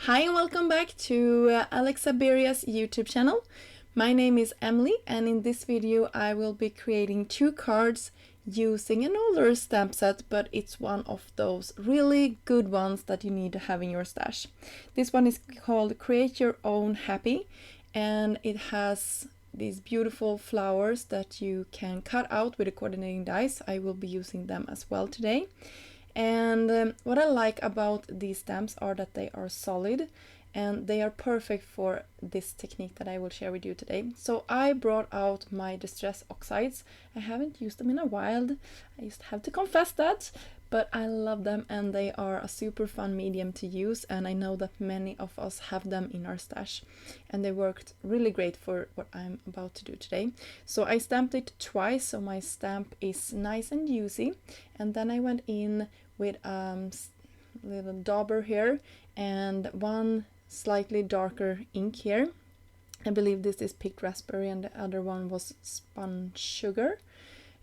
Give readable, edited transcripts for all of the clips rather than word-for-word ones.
Hi and welcome back to Alexa Beria's YouTube channel. My name is Emelie, and in this video I will be creating two cards using an older stamp set, but it's one of those really good ones that you need to have in your stash. This one is called Create Your Own Happy, and it has these beautiful flowers that you can cut out with the coordinating dies. I will be using them as well today. And what I like about these stamps are that they are solid and they are perfect for this technique that I will share with you today. So I brought out my Distress Oxides. I haven't used them in a while, I just have to confess that, but I love them and they are a super fun medium to use, and I know that many of us have them in our stash and they worked really great for what I'm about to do today. So I stamped it twice, so my stamp is nice and juicy, and then I went in with little dauber here and one slightly darker ink here. I believe this is picked raspberry and the other one was spun sugar.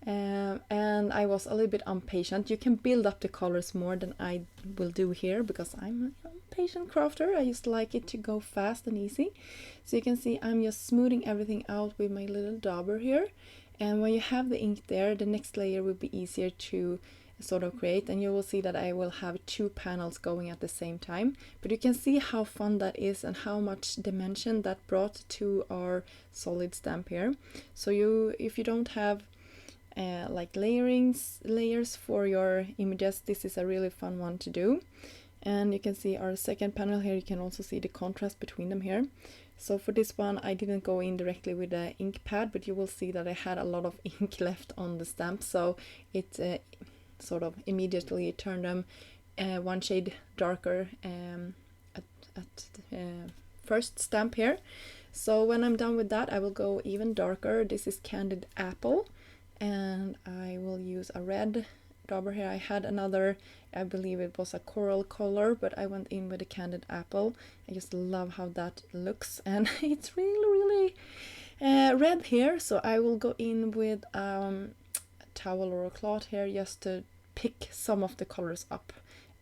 And I was a little bit impatient. You can build up the colors more than I will do here because I'm a patient crafter. I just like it to go fast and easy. So you can see I'm just smoothing everything out with my little dauber here. And when you have the ink there, the next layer will be easier to sort of create, and you will see that I will have two panels going at the same time. But you can see how fun that is and how much dimension that brought to our solid stamp here. So if you don't have like layers for your images, this is a really fun one to do. And you can see our second panel here, you can also see the contrast between them here. So for this one I didn't go in directly with the ink pad, but you will see that I had a lot of ink left on the stamp, so it sort of immediately turned them one shade darker at the first stamp here. So when I'm done with that I will go even darker. This is Candied Apple, and I will use a red dauber here. I had another, I believe it was a coral color, but I went in with a Candied Apple. I just love how that looks, and it's really red here, so I will go in with a towel or a cloth here just to pick some of the colors up.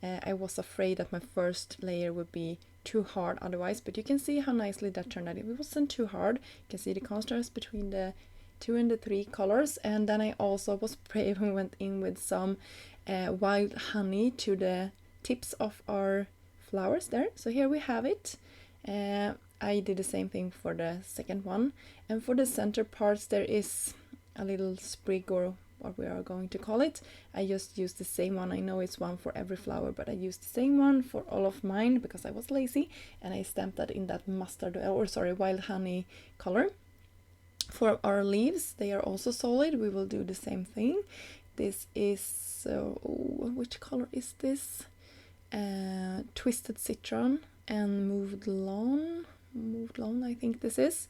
I was afraid that my first layer would be too hard otherwise, but you can see how nicely that turned out. It wasn't too hard. You can see the contrast between the 2 and the 3 colors. And then I also was brave and went in with some wild honey to the tips of our flowers there. So here we have it. I did the same thing for the second one, and for the center parts there is a little sprig, or what we are going to call it. I just used the same one. I know it's one for every flower, but I used the same one for all of mine because I was lazy, and I stamped that in that mustard, or sorry, wild honey color. For our leaves, they are also solid. We will do the same thing. This is which color is this? Twisted Citron and moved lawn, I think this is.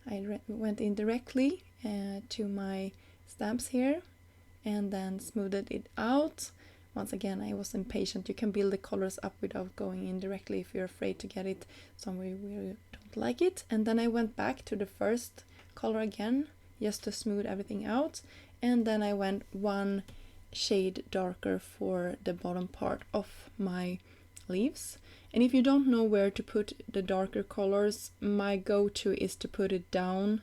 I went in directly to my stamps here and then smoothed it out. Once again, I was impatient. You can build the colors up without going in directly if you're afraid to get it somewhere where you don't like it. And then I went back to the first color again just to smooth everything out, and then I went one shade darker for the bottom part of my leaves. And if you don't know where to put the darker colors, my go-to is to put it down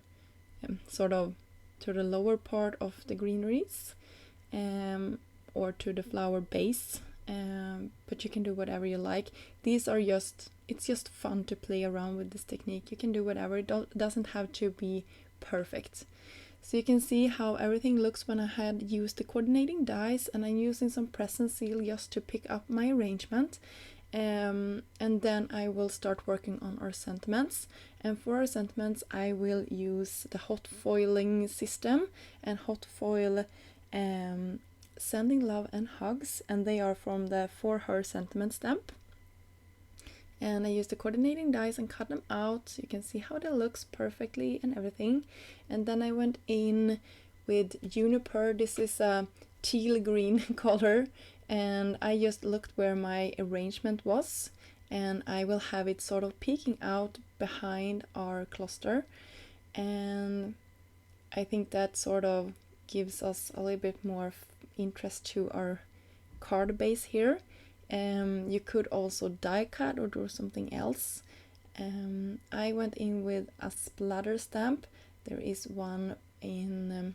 sort of to the lower part of the greeneries, or to the flower base, but you can do whatever you like. These are it's just fun to play around with this technique. You can do whatever. It doesn't have to be perfect. So you can see how everything looks when I had used the coordinating dies, and I'm using some press and seal just to pick up my arrangement. And then I will start working on our sentiments, and for our sentiments I will use the hot foiling system and hot foil Sending Love and Hugs, and they are from the For Her sentiment stamp. And I used the coordinating dies and cut them out, so you can see how they looks perfectly and everything. And then I went in with Juniper. This is a teal green color, and I just looked where my arrangement was, and I will have it sort of peeking out behind our cluster, and I think that sort of gives us a little bit more interest to our card base here. You could also die cut or do something else. I went in with a splatter stamp. There is one in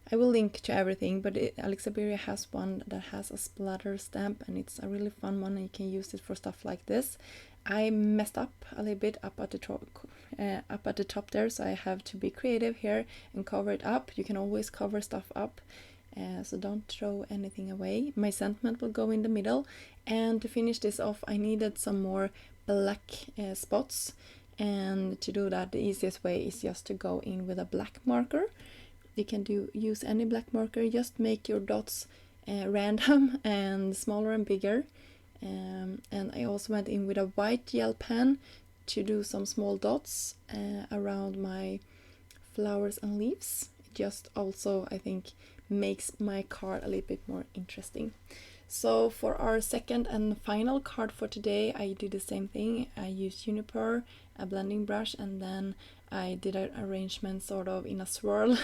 I will link to everything, but Alexa has one that has a splatter stamp, and it's a really fun one, and you can use it for stuff like this. I messed up a little bit up at the top there, so I have to be creative here and cover it up. You can always cover stuff up, so don't throw anything away. My sentiment will go in the middle, and to finish this off I needed some more black spots, and to do that the easiest way is just to go in with a black marker. You can use any black marker, just make your dots random and smaller and bigger. And I also went in with a white gel pen to do some small dots around my flowers and leaves. It just also, I think, makes my card a little bit more interesting. So for our second and final card for today, I did the same thing. I used juniper, a blending brush, and then I did an arrangement sort of in a swirl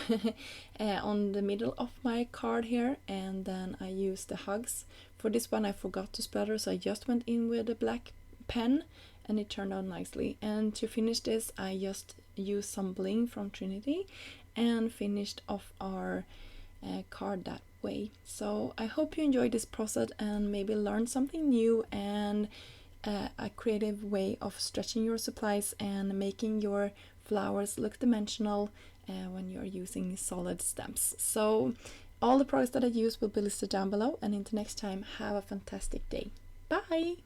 on the middle of my card here, and then I used the hugs. For this one I forgot to splatter, so I just went in with a black pen and it turned out nicely. And to finish this I just used some bling from Trinity and finished off our card that way. So I hope you enjoyed this process and maybe learned something new and a creative way of stretching your supplies and making your flowers look dimensional when you're using solid stamps. So all the products that I use will be listed down below, and until next time, have a fantastic day. Bye!